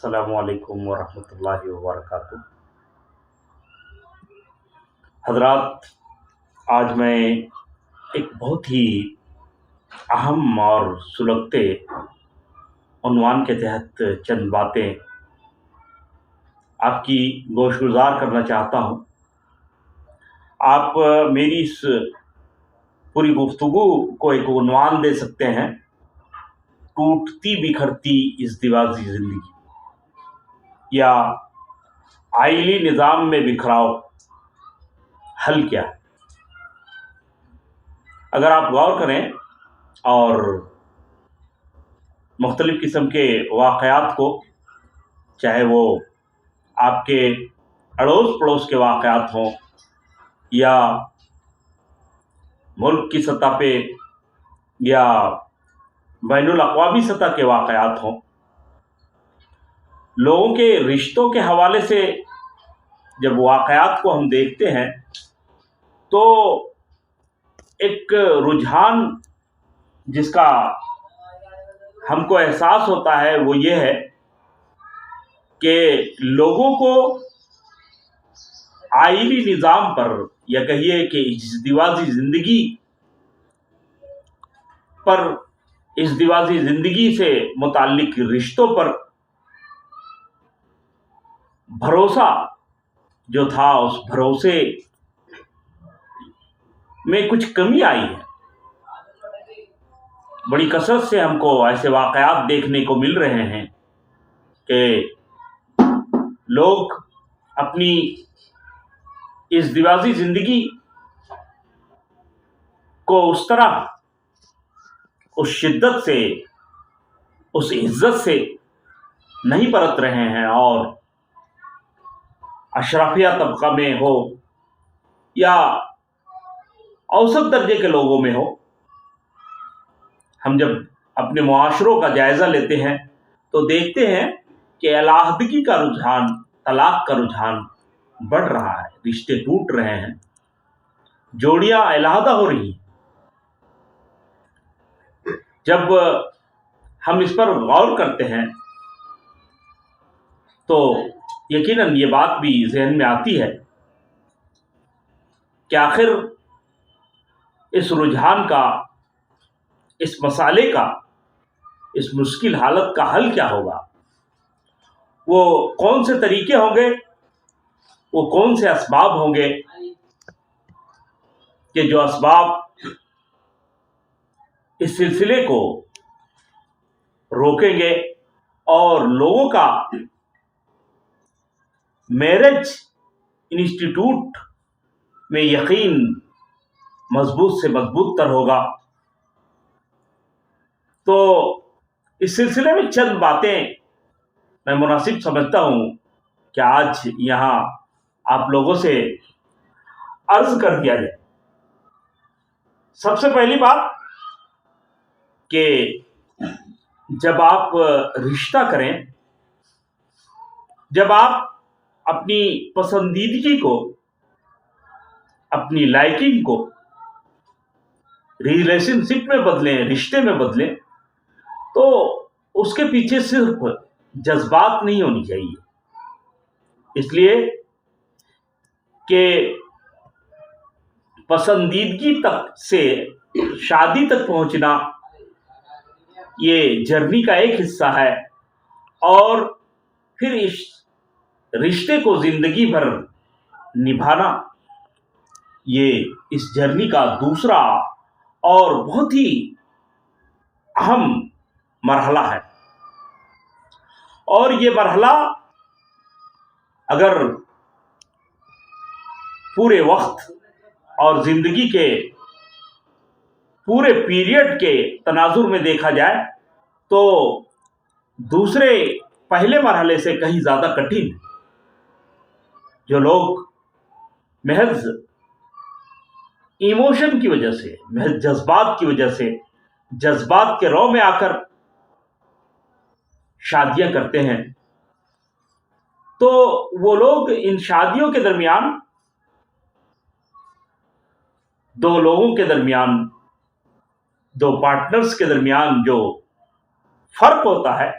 السلام علیکم ورحمۃ اللہ وبرکاتہ۔ حضرات، آج میں ایک بہت ہی اہم اور سلگتے عنوان کے تحت چند باتیں آپ کی گوش گزار کرنا چاہتا ہوں۔ آپ میری اس پوری گفتگو کو ایک عنوان دے سکتے ہیں: ٹوٹتی بکھرتی ازدواجی زندگی، یا آئلی نظام میں بکھراؤ، حل کیا ہے؟ اگر آپ غور کریں اور مختلف قسم کے واقعات کو، چاہے وہ آپ کے اڑوس پڑوس کے واقعات ہوں یا ملک کی سطح پہ یا بین الاقوامی سطح کے واقعات ہوں، لوگوں کے رشتوں کے حوالے سے جب واقعات کو ہم دیکھتے ہیں تو ایک رجحان جس کا ہم کو احساس ہوتا ہے وہ یہ ہے کہ لوگوں کو آئلی نظام پر، یا کہیے کہ ازدواجی زندگی پر، ازدواجی زندگی سے متعلق رشتوں پر بھروسہ جو تھا، اس بھروسے میں کچھ کمی آئی ہے۔ بڑی کثرت سے ہم کو ایسے واقعات دیکھنے کو مل رہے ہیں کہ لوگ اپنی ازدواجی زندگی کو اس طرح، اس شدت سے، اس عزت سے نہیں برت رہے ہیں، اور اشرافیہ طبقہ میں ہو یا اوسط درجے کے لوگوں میں ہو، ہم جب اپنے معاشروں کا جائزہ لیتے ہیں تو دیکھتے ہیں کہ علیحدگی کا رجحان، طلاق کا رجحان بڑھ رہا ہے، رشتے ٹوٹ رہے ہیں، جوڑیاں علیحدہ ہو رہی ہیں۔ جب ہم اس پر غور کرتے ہیں تو یقیناً یہ بات بھی ذہن میں آتی ہے کہ آخر اس رجحان کا، اس مسئلے کا، اس مشکل حالت کا حل کیا ہوگا؟ وہ کون سے طریقے ہوں گے، وہ کون سے اسباب ہوں گے کہ جو اسباب اس سلسلے کو روکیں گے اور لوگوں کا میرج انسٹیٹیوٹ میں یقین مضبوط سے مضبوط تر ہوگا؟ تو اس سلسلے میں چند باتیں میں مناسب سمجھتا ہوں کہ آج یہاں آپ لوگوں سے عرض کر دیا جائے۔ سب سے پہلی بات کہ جب آپ رشتہ کریں، جب آپ اپنی پسندیدگی کو، اپنی لائکنگ کو ریلیشن شپ میں بدلیں، رشتے میں بدلیں، تو اس کے پیچھے صرف جذبات نہیں ہونی چاہیے، اس لیے کہ پسندیدگی تک سے شادی تک پہنچنا یہ جرنی کا ایک حصہ ہے، اور پھر اس رشتے کو زندگی بھر نبھانا یہ اس جرنی کا دوسرا اور بہت ہی اہم مرحلہ ہے۔ اور یہ مرحلہ اگر پورے وقت اور زندگی کے پورے پیریڈ کے تناظر میں دیکھا جائے تو دوسرے پہلے مرحلے سے کہیں زیادہ کٹھن ہے۔ جو لوگ محض ایموشن کی وجہ سے، محض جذبات کی وجہ سے، جذبات کے رو میں آ کر شادیاں کرتے ہیں، تو وہ لوگ ان شادیوں کے درمیان، دو لوگوں کے درمیان، دو پارٹنرز کے درمیان جو فرق ہوتا ہے،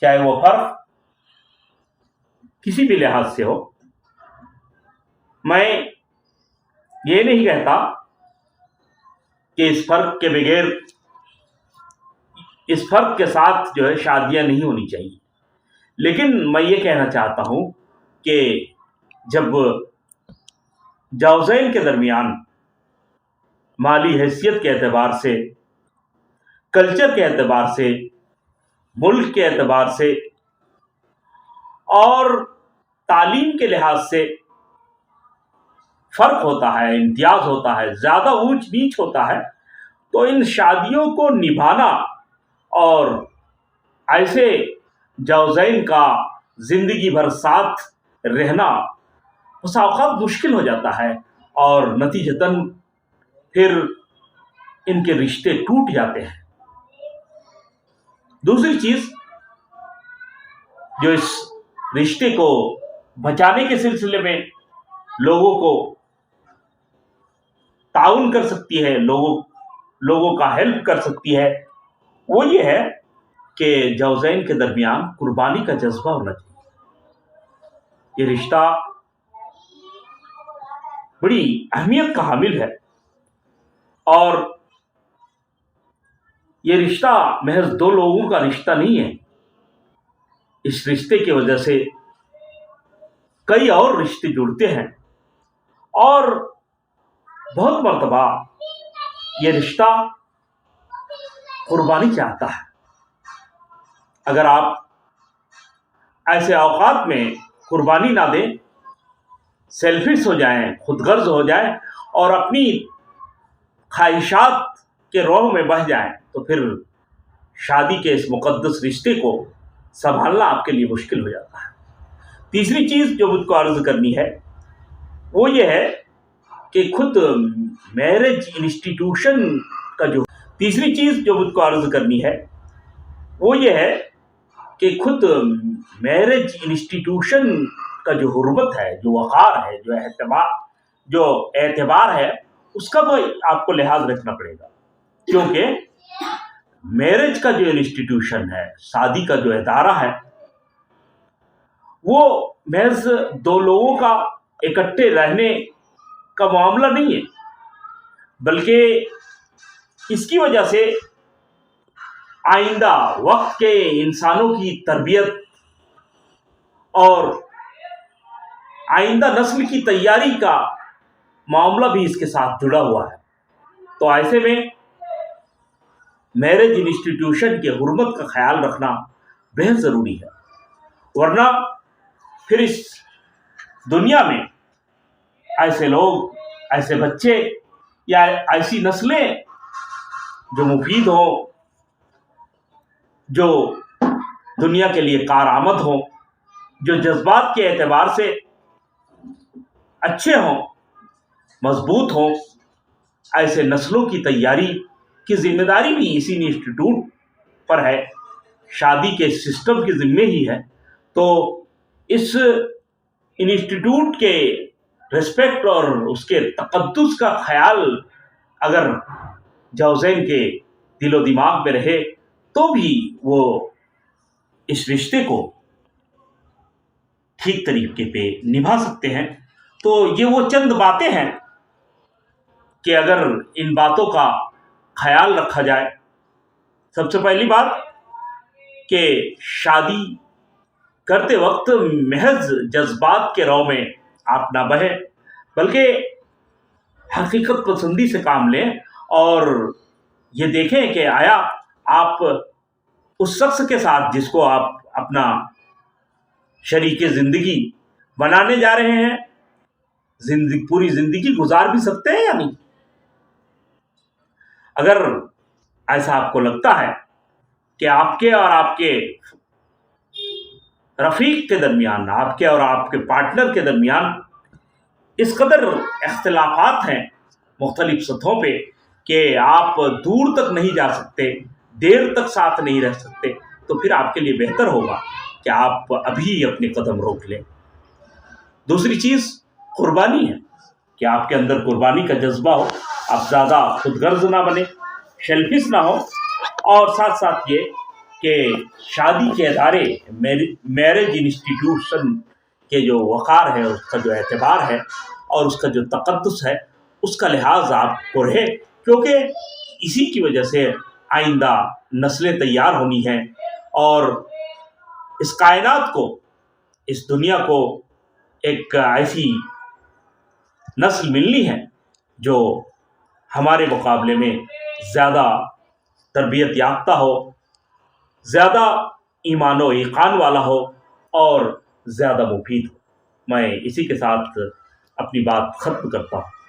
چاہے وہ فرق کسی بھی لحاظ سے ہو. میں یہ نہیں کہتا کہ اس فرق کے ساتھ جو ہے شادیاں نہیں ہونی چاہیے، لیکن میں یہ کہنا چاہتا ہوں کہ جب زوجین کے درمیان مالی حیثیت کے اعتبار سے، کلچر کے اعتبار سے، ملک کے اعتبار سے اور تعلیم کے لحاظ سے فرق ہوتا ہے، امتیاز ہوتا ہے، زیادہ اونچ نیچ ہوتا ہے، تو ان شادیوں کو نبھانا اور ایسے زوجین کا زندگی بھر ساتھ رہنا بس اوقات مشکل ہو جاتا ہے، اور نتیجتاً پھر ان کے رشتے ٹوٹ جاتے ہیں. دوسری چیز جو اس رشتے کو بچانے کے سلسلے میں لوگوں کو تعاون کر سکتی ہے، لوگوں کا ہیلپ کر سکتی ہے، وہ یہ ہے کہ زوجین کے درمیان قربانی کا جذبہ ہونا چاہیے. یہ رشتہ بڑی اہمیت کا حامل ہے، اور یہ رشتہ محض دو لوگوں کا رشتہ نہیں ہے. اس رشتے کی وجہ سے کئی اور رشتے جڑتے ہیں، اور بہت مرتبہ یہ رشتہ قربانی چاہتا ہے. اگر آپ ایسے اوقات میں قربانی نہ دیں، سیلفش ہو جائیں، خود غرض ہو جائیں اور اپنی خواہشات کے روح میں بہہ جائیں، تو پھر شادی کے اس مقدس رشتے کو سنبھالنا آپ کے لیے مشکل ہو جاتا ہے. تیسری چیز جو مجھ کو عرض کرنی ہے وہ یہ ہے کہ خود میرج انسٹیٹیوشن کا جو حرمت ہے، جو وقار ہے، جو اعتبار ہے، اس کا تو آپ کو لحاظ رکھنا پڑے گا. کیونکہ میرج کا جو انسٹیٹیوشن ہے، شادی کا جو ادارہ ہے، وہ محض دو لوگوں کا اکٹھے رہنے کا معاملہ نہیں ہے، بلکہ اس کی وجہ سے آئندہ وقت کے انسانوں کی تربیت اور آئندہ نسل کی تیاری کا معاملہ بھی اس کے ساتھ جڑا ہوا ہے. تو ایسے میں میرج انسٹیٹیوشن کے حرمت کا خیال رکھنا بہت ضروری ہے، ورنہ پھر اس دنیا میں ایسے لوگ، ایسے بچے یا ایسی نسلیں جو مفید ہوں، جو دنیا کے لیے کارآمد ہوں، جو جذبات کے اعتبار سے اچھے ہوں، مضبوط ہوں، ایسے نسلوں کی تیاری کی ذمہ داری بھی اسی انسٹیٹیوٹ پر ہے، شادی کے سسٹم کے ذمے ہی ہے. تو اس انسٹیٹیوٹ کے ریسپیکٹ اور اس کے تقدس کا خیال اگر زوجین کے دل و دماغ میں رہے تو بھی وہ اس رشتے کو ٹھیک طریقے پہ نبھا سکتے ہیں. تو یہ وہ چند باتیں ہیں کہ اگر ان باتوں کا خیال رکھا جائے، سب سے پہلی بات کہ شادی کرتے وقت محض جذبات کے رو میں آپ نہ بہیں، بلکہ حقیقت پسندی سے کام لیں اور یہ دیکھیں کہ آیا آپ اس شخص کے ساتھ جس کو آپ اپنا شریک زندگی بنانے جا رہے ہیں، پوری زندگی گزار بھی سکتے ہیں یا نہیں. اگر ایسا آپ کو لگتا ہے کہ آپ کے اور آپ کے رفیق کے درمیان، آپ کے اور آپ کے پارٹنر کے درمیان اس قدر اختلافات ہیں مختلف سطحوں پہ کہ آپ دور تک نہیں جا سکتے، دیر تک ساتھ نہیں رہ سکتے، تو پھر آپ کے لیے بہتر ہوگا کہ آپ ابھی اپنے قدم روک لیں. دوسری چیز قربانی ہے کہ آپ کے اندر قربانی کا جذبہ ہو، آپ زیادہ خود غرض نہ بنے، شیلفش نہ ہو، اور ساتھ ساتھ یہ کہ شادی کے ادارے میرج انسٹیٹیوشن کے جو وقار ہے، اس کا جو اعتبار ہے اور اس کا جو تقدس ہے، اس کا لحاظ آپ کو رہے، کیونکہ اسی کی وجہ سے آئندہ نسلیں تیار ہونی ہیں اور اس کائنات کو، اس دنیا کو ایک ایسی نسل ملنی ہے جو ہمارے مقابلے میں زیادہ تربیت یافتہ ہو، زیادہ ایمان و ایقان والا ہو اور زیادہ مفید ہو۔ میں اسی کے ساتھ اپنی بات ختم کرتا ہوں۔